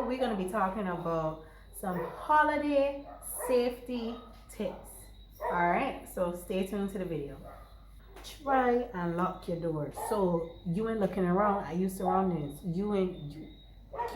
we're going to be talking about some holiday safety tips. Alright, so stay tuned to the video. Try and lock your doors. So you ain't looking around at your surroundings. You ain't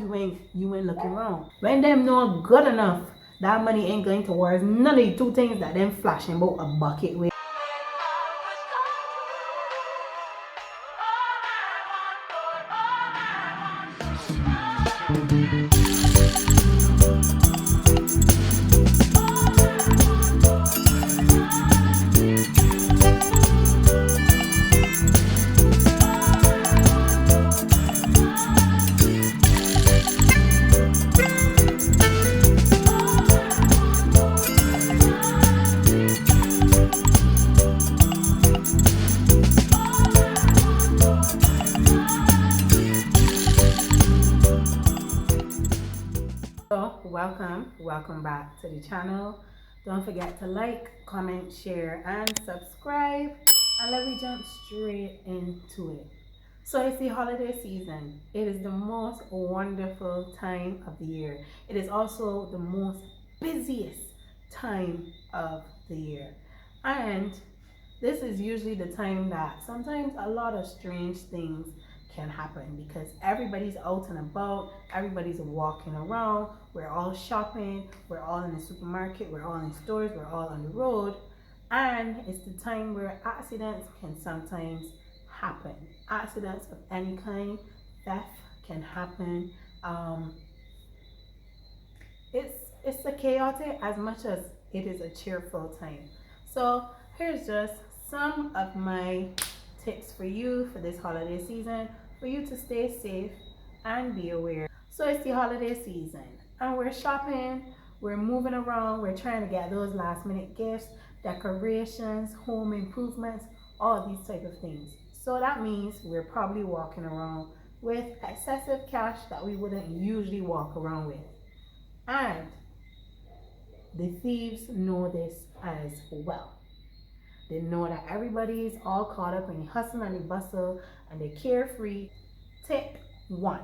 looking around. When them know good enough, that money ain't going towards none of the two things that them flashing about a bucket with. Welcome back to the channel. Don't forget to like, comment, share, and subscribe. And let me jump straight into it. So it's the holiday season. It is the most wonderful time of the year. It is also the most busiest time of the year. And this is usually the time that sometimes a lot of strange things can happen because everybody's out and about, everybody's walking around, we're all shopping, we're all in the supermarket, we're all in stores, we're all on the road, and it's the time where accidents can sometimes happen. Accidents of any kind, theft can happen. It's a chaotic as much as it is a cheerful time. So here's just some of my tips for you for this holiday season, for you to stay safe and be aware. So it's the holiday season and we're shopping, we're moving around, we're trying to get those last minute gifts, decorations, home improvements, all these type of things. So that means we're probably walking around with excessive cash that we wouldn't usually walk around with. And the thieves know this as well. They know that everybody is all caught up in the hustle and the bustle and the carefree. Tip 1.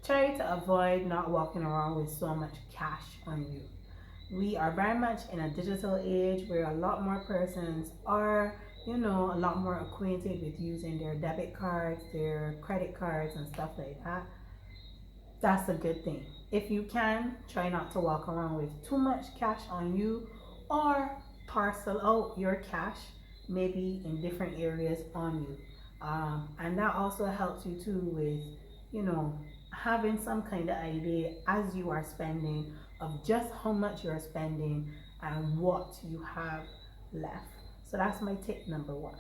Try to avoid not walking around with so much cash on you. We are very much in a digital age where a lot more persons are, a lot more acquainted with using their debit cards, their credit cards and stuff like that. That's a good thing. If you can, try not to walk around with too much cash on you, or parcel out your cash maybe in different areas on you. And that also helps you too with, having some kind of idea as you are spending of just how much you're spending and what you have left. So that's my tip number 1.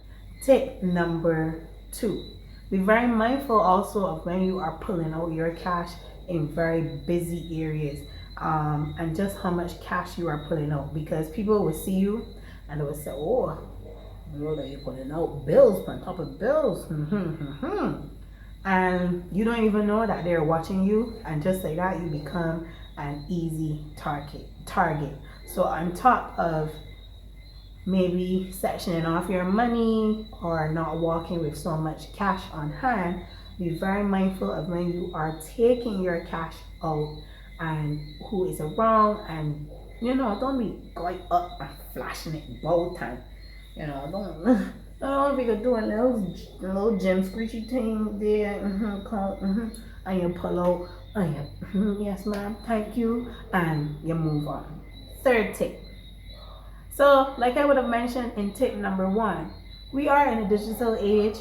Tip number 2. Be very mindful also of when you are pulling out your cash in very busy areas, and just how much cash you are pulling out, because people will see you and they will say, oh, that you're putting out bills on top of bills. And you don't even know that they're watching you, and just like that you become an easy target. So on top of maybe sectioning off your money or not walking with so much cash on hand, be very mindful of when you are taking your cash out and who is around, and don't be going up and flashing it both times. Don't be doing little gem screechy thing there, and you pull out, and you, yes ma'am, thank you, and you move on. 3rd tip. So like I would have mentioned in tip number 1, we are in a digital age.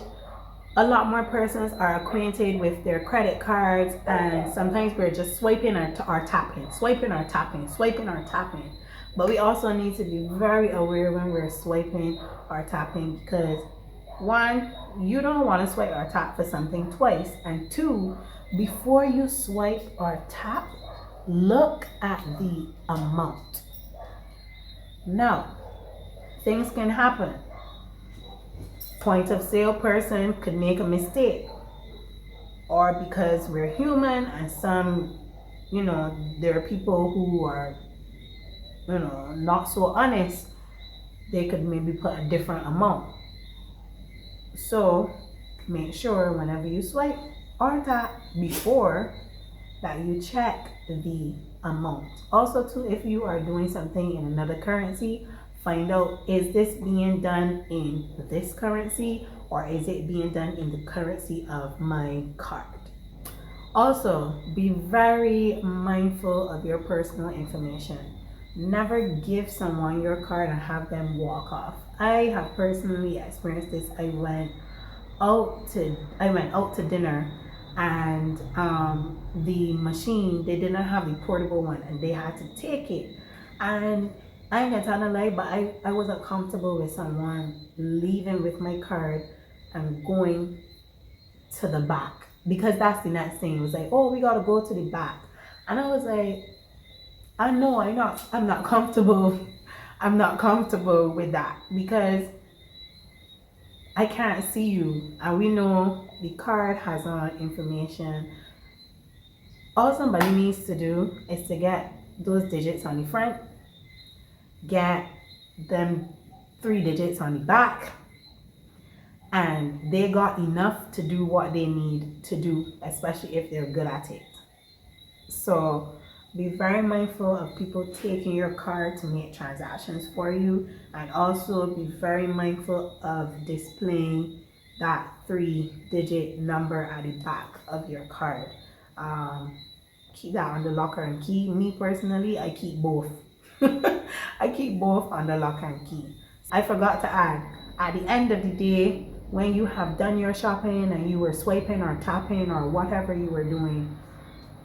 A lot more persons are acquainted with their credit cards, and sometimes we're just swiping or tapping. But we also need to be very aware when we're swiping or tapping, because 1, you don't want to swipe or tap for something twice, and 2, before you swipe or tap, look at the amount. Now, things can happen. Point of sale person could make a mistake, or because we're human and some, there are people who are, not so honest, they could maybe put a different amount. So make sure whenever you swipe or tap, before that you check the amount. Also too, if you are doing something in another currency, find out, is this being done in this currency or is it being done in the currency of my card? Also, be very mindful of your personal information. Never give someone your card and have them walk off. I have personally experienced this. I went out to dinner, and the machine, they didn't have the portable one and they had to take it. And I ain't gonna tell no lie, but I wasn't comfortable with someone leaving with my card and going to the back, because that's the next thing. It was like, oh, we gotta go to the back. And I was like, I'm not comfortable. I'm not comfortable with that, because I can't see you, and we know the card has our information. All somebody needs to do is to get those digits on the front, get them 3 digits on the back, and they got enough to do what they need to do, especially if they're good at it. So be very mindful of people taking your card to make transactions for you, and also be very mindful of displaying that 3-digit number at the back of your card. Keep that on the locker and key. Me personally, I keep both. I keep both on the locker and key. I forgot to add, at the end of the day, when you have done your shopping and you were swiping or tapping or whatever you were doing,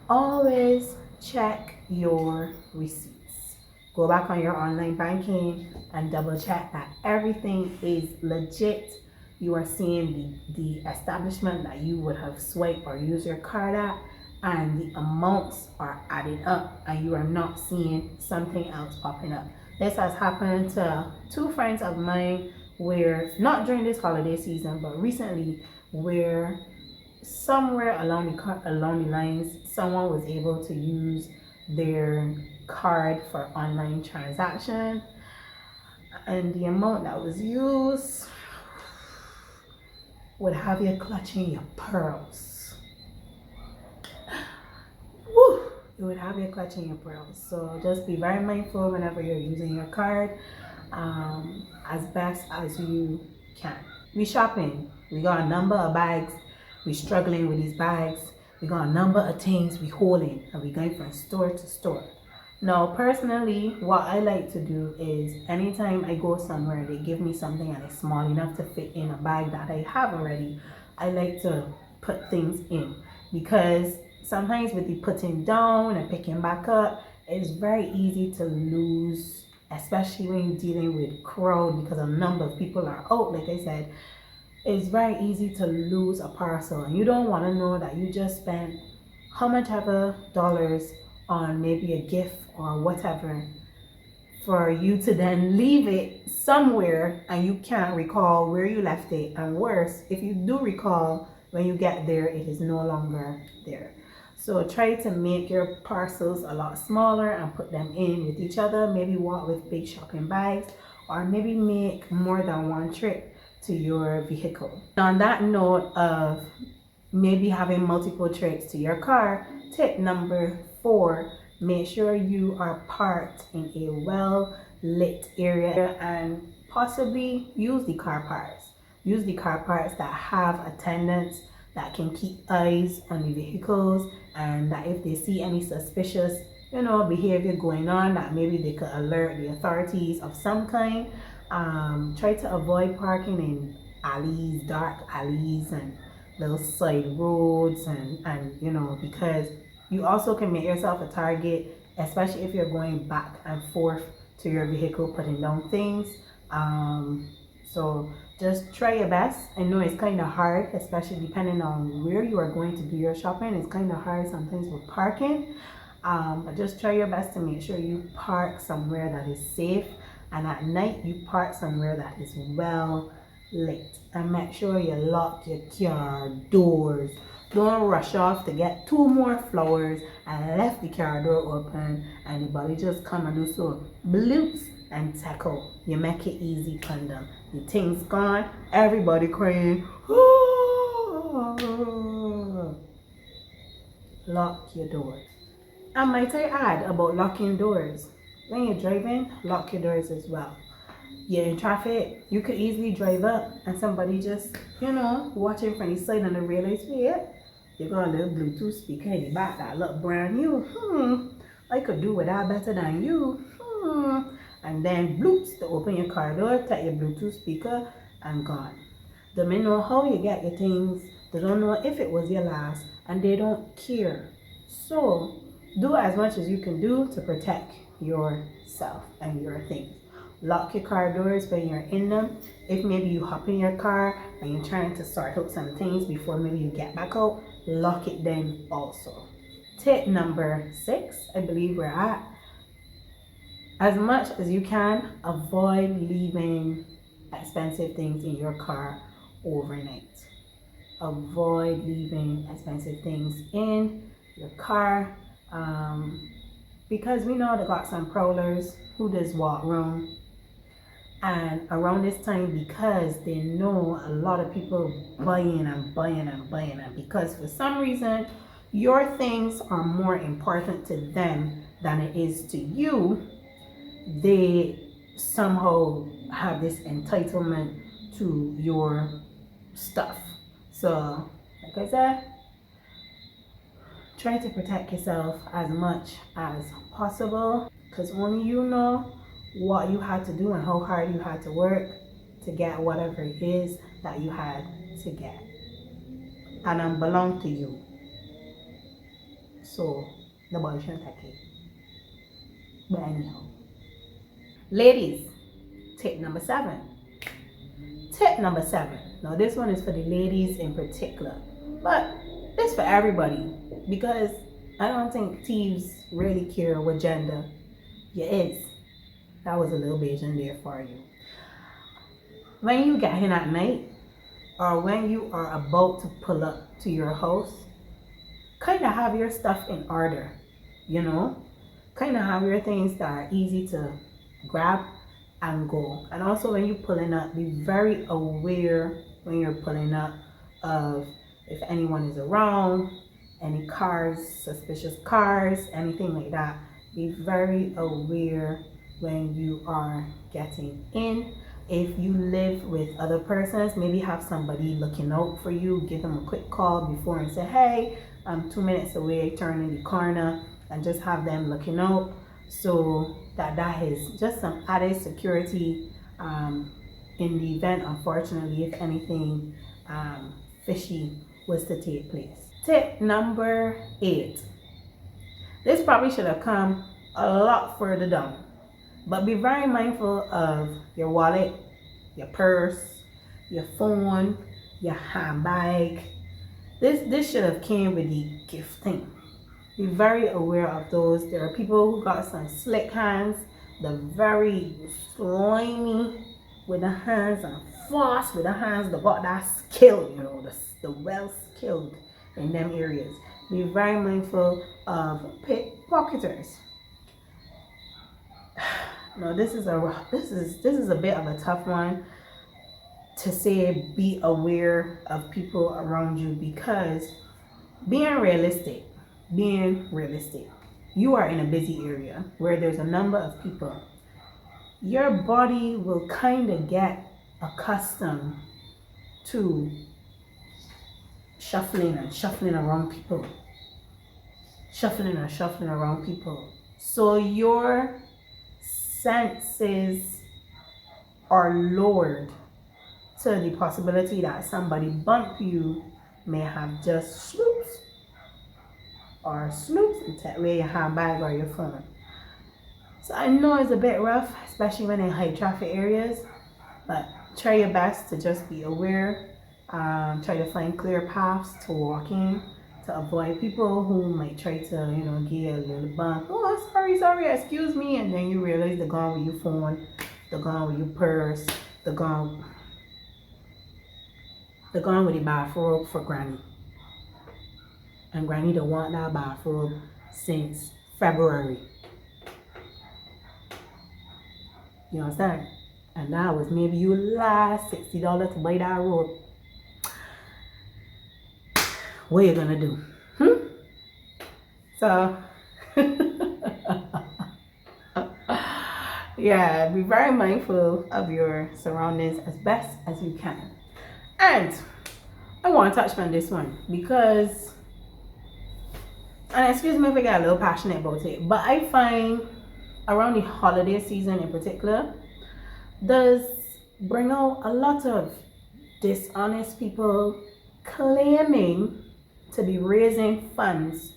always check your receipts. Go back on your online banking and double check that everything is legit. You are seeing the establishment that you would have swiped or used your card at, and the amounts are adding up, and you are not seeing something else popping up. This has happened to 2 friends of mine, where not during this holiday season but recently, where somewhere along the lines someone was able to use their card for online transaction, and the amount that was used would have you clutching your pearls. Woo! It would have you clutching your pearls. So just be very mindful whenever you're using your card, as best as you can. We shopping, we got a number of bags, we struggling with these bags, we got a number of things we holding, and we going from store to store. Now personally, what I like to do is, anytime I go somewhere they give me something and it's small enough to fit in a bag that I have already, I like to put things in, because sometimes with the putting down and picking back up, it's very easy to lose, especially when you're dealing with crowd, because a number of people are out. Like I said, it's very easy to lose a parcel, and you don't want to know that you just spent how much ever dollars on maybe a gift or whatever, for you to then leave it somewhere and you can't recall where you left it, and worse, if you do recall, when you get there it is no longer there. So try to make your parcels a lot smaller and put them in with each other. Maybe walk with big shopping bags, or maybe make more than one trip to your vehicle. On that note of maybe having multiple trips to your car, tip number 4, make sure you are parked in a well lit area, and possibly use the car parks. Use the car parks that have attendants that can keep eyes on the vehicles, and that if they see any suspicious behavior going on, that maybe they could alert the authorities of some kind. Try to avoid parking in alleys, dark alleys and little side roads, and because you also can make yourself a target, especially if you're going back and forth to your vehicle putting down things. So just try your best. I know it's kind of hard, especially depending on where you are going to do your shopping. It's kind of hard sometimes with parking, but just try your best to make sure you park somewhere that is safe, and at night you park somewhere that is well lit, and make sure you lock your car doors. Don't rush off to get 2 more flowers and left the car door open, and the body just come and do so bloops and tackle. You make it easy on them. The thing's gone, everybody crying. lock your doors. And might I add about locking doors, when you're driving, lock your doors as well. You're in traffic, you could easily drive up and somebody just, watching from the side and the realize, wait, you got a little Bluetooth speaker in the back that look brand new. I could do with that better than you. And then bloops to open your car door, take your Bluetooth speaker and gone. They may know how you get your things, they don't know if it was your last, and they don't care. So do as much as you can do to protect yourself and your things. Lock your car doors when you're in them. If maybe you hop in your car and you're trying to sort out some things before maybe you get back out, lock it then also. Tip number 6, I believe we're at. As much as you can, avoid leaving expensive things in your car overnight. Avoid leaving expensive things in your car because we know they got some prowlers who just walk around. And around this time, because they know a lot of people buying and because for some reason your things are more important to them than it is to you, they somehow have this entitlement to your stuff. So like I said, try to protect yourself as much as possible, because only you know what you had to do and how hard you had to work to get whatever it is that you had to get, and it belong to you. So nobody should take it. But anyhow, ladies, tip number 7. Tip number 7. Now this one is for the ladies in particular, but it's for everybody, because I don't think thieves really care what gender you is. That was a little Bayesian there for you. When you get in at night, or when you are about to pull up to your house, kind of have your stuff in order, kind of have your things that are easy to grab and go. And also when you're pulling up, be very aware when you're pulling up of if anyone is around, any cars, suspicious cars, anything like that. Be very aware when you are getting in. If you live with other persons, maybe have somebody looking out for you. Give them a quick call before and say, hey, I'm 2 minutes away, turn in the corner, and just have them looking out, so that is just some added security in the event, unfortunately, if anything fishy was to take place. Tip number 8. This probably should have come a lot further down, but be very mindful of your wallet, your purse, your phone, your handbag. This should have came with the gift thing. Be very aware of those. There are people who got some slick hands. They're very slimy with the hands and fast with the hands. They got that skill, the well skilled in them areas. Be very mindful of pickpocketers. Now this is a bit of a tough one to say. Be aware of people around you, because being realistic, you are in a busy area where there's a number of people. Your body will kind of get accustomed to shuffling around people. So your senses are lowered to the possibility that somebody bump you, may have just swoops and take away your handbag or your phone. So I know it's a bit rough, especially when in high traffic areas, but try your best to just be aware. Try to find clear paths to walk in, to avoid people who might try to, give you a little bump. Oh, sorry, excuse me. And then you realize they're gone with your phone, they're gone with your purse, they're gone with the bathrobe for Granny. And Granny don't want that bathrobe since February. You understand? And that was maybe you last $60 to buy that robe. What are you gonna do? So yeah, be very mindful of your surroundings as best as you can. And I want to touch on this one because, and excuse me if I get a little passionate about it, but I find around the holiday season in particular does bring out a lot of dishonest people claiming to be raising funds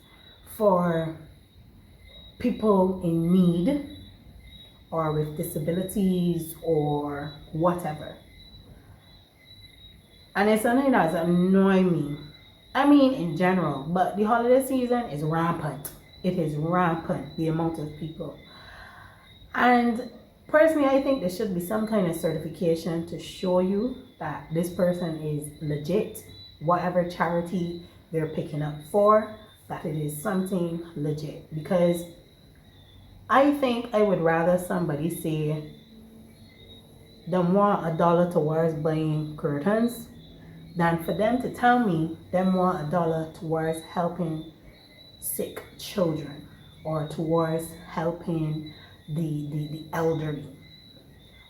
for people in need or with disabilities or whatever. And it's something that's annoying me. I mean, in general, but the holiday season is rampant. It is rampant, the amount of people. And personally, I think there should be some kind of certification to show you that this person is legit, whatever charity they're picking up for, that it is something legit. Because I think I would rather somebody say them want $1 towards buying curtains than for them to tell me them want $1 towards helping sick children or towards helping the elderly.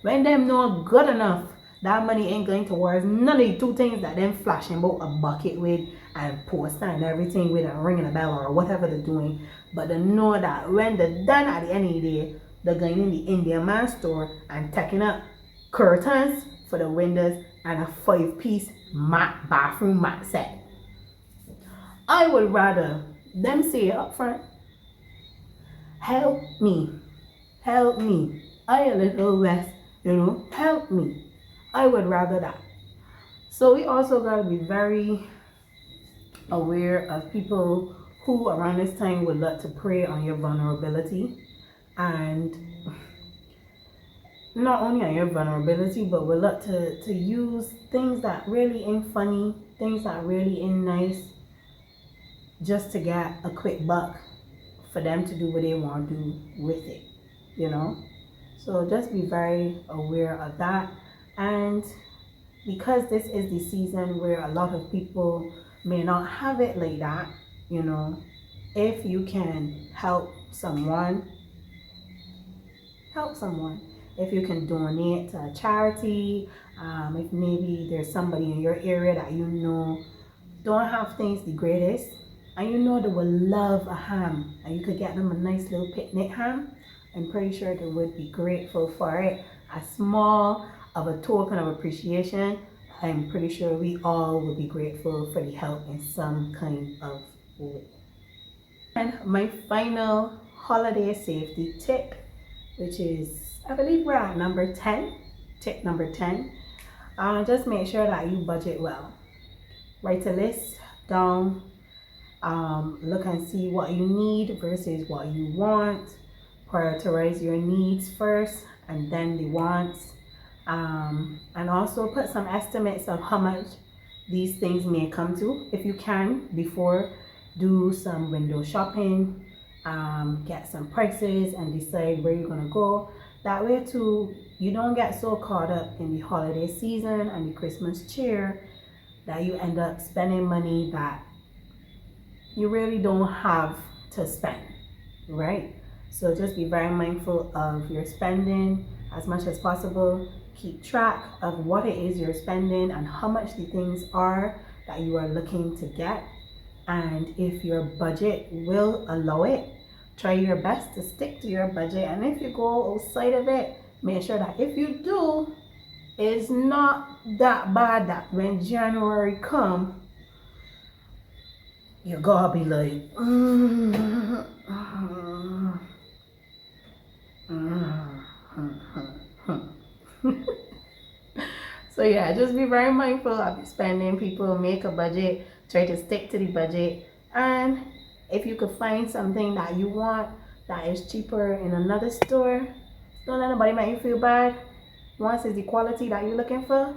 When them know good enough that money ain't going towards none of the two things that them flashing about a bucket with and poster and everything with and ringing a bell or whatever they're doing, but they know that when they're done at the end of the day, they're going in the Indian man store and taking up curtains for the windows and a 5-piece mat bathroom mat set. I would rather them say up front, help me, I a little less, help me. I would rather that. So we also got to be very aware of people who around this time would love to prey on your vulnerability, and not only on your vulnerability, but would love to use things that really ain't funny, things that really ain't nice, just to get a quick buck for them to do what they want to do with it, So just be very aware of that. And because this is the season where a lot of people may not have it like that, if you can help someone. If you can donate to a charity, if maybe there's somebody in your area that don't have things the greatest, and they will love a ham, and you could get them a nice little picnic ham, I'm pretty sure they would be grateful for it. As small of a token of appreciation, I'm pretty sure we all will be grateful for the help in some kind of way. And my final holiday safety tip, which is, I believe we're at number 10, tip number 10, just make sure that you budget well. Write a list down, look and see what you need versus what you want. Prioritize your needs first and then the wants, and also put some estimates of how much these things may come to. If you can, before, do some window shopping, get some prices and decide where you're gonna go. That way too, you don't get so caught up in the holiday season and the Christmas cheer that you end up spending money that you really don't have to spend, right? So just be very mindful of your spending as much as possible. Keep track of what it is you're spending and how much the things are that you are looking to get. And if your budget will allow it, try your best to stick to your budget. And if you go outside of it, make sure that if you do, it's not that bad that when January come, you gotta be like, So yeah, just be very mindful of your spending. People, make a budget, try to stick to the budget, and if you could find something that you want that is cheaper in another store, don't let nobody make you feel bad. Once it's the quality that you're looking for,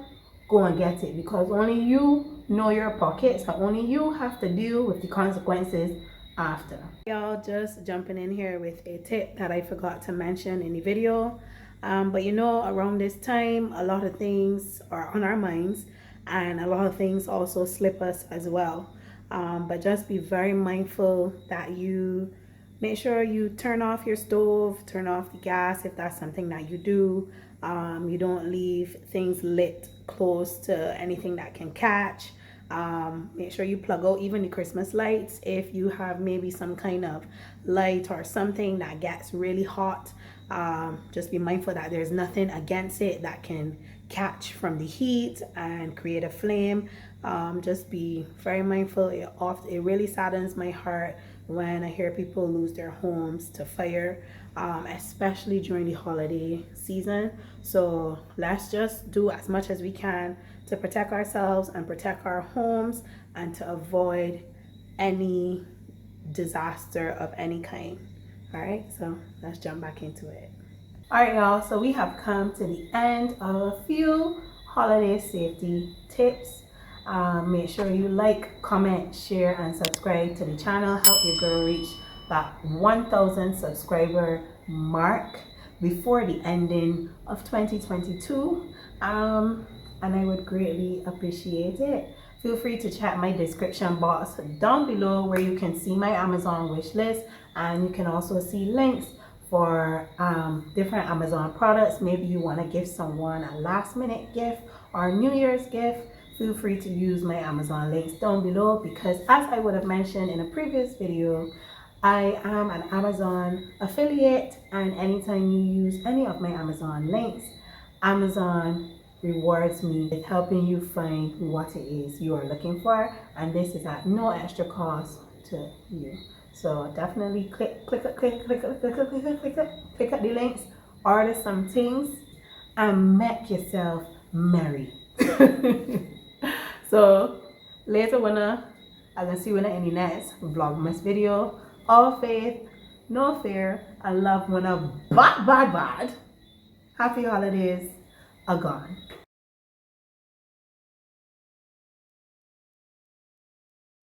go and get it, because only you know your pockets and only you have to deal with the consequences after. Y'all, just jumping in here with a tip that I forgot to mention in the video, but around this time a lot of things are on our minds and a lot of things also slip us as well. But just be very mindful that you make sure you turn off your stove, turn off the gas if that's something that you do. You don't leave things lit close to anything that can catch. Make sure you plug out even the Christmas lights if you have maybe some kind of light or something that gets really hot. Just be mindful that there's nothing against it that can catch from the heat and create a flame. Just be very mindful. It really saddens my heart when I hear people lose their homes to fire, especially during the holiday season. So let's just do as much as we can to protect ourselves and protect our homes and to avoid any disaster of any kind. All right, so let's jump back into it. All right, y'all, so we have come to the end of a few holiday safety tips. Make sure you like, comment, share, and subscribe to the channel. Help your girl reach that 1,000 subscriber mark before the ending of 2022. And I would greatly appreciate it. Feel free to check my description box down below where you can see my Amazon wish list, and you can also see links for different Amazon products. Maybe you want to give someone a last minute gift or a New Year's gift. Feel free to use my Amazon links down below, because as I would have mentioned in a previous video, I am an Amazon affiliate, and anytime you use any of my Amazon links, Amazon rewards me with helping you find what it is you are looking for, and this is at no extra cost to you. So definitely click up the links, order some things, and make yourself merry. So later I'm gonna see you in the next Vlogmas video. All faith, no fear, and love bad. Happy holidays are gone.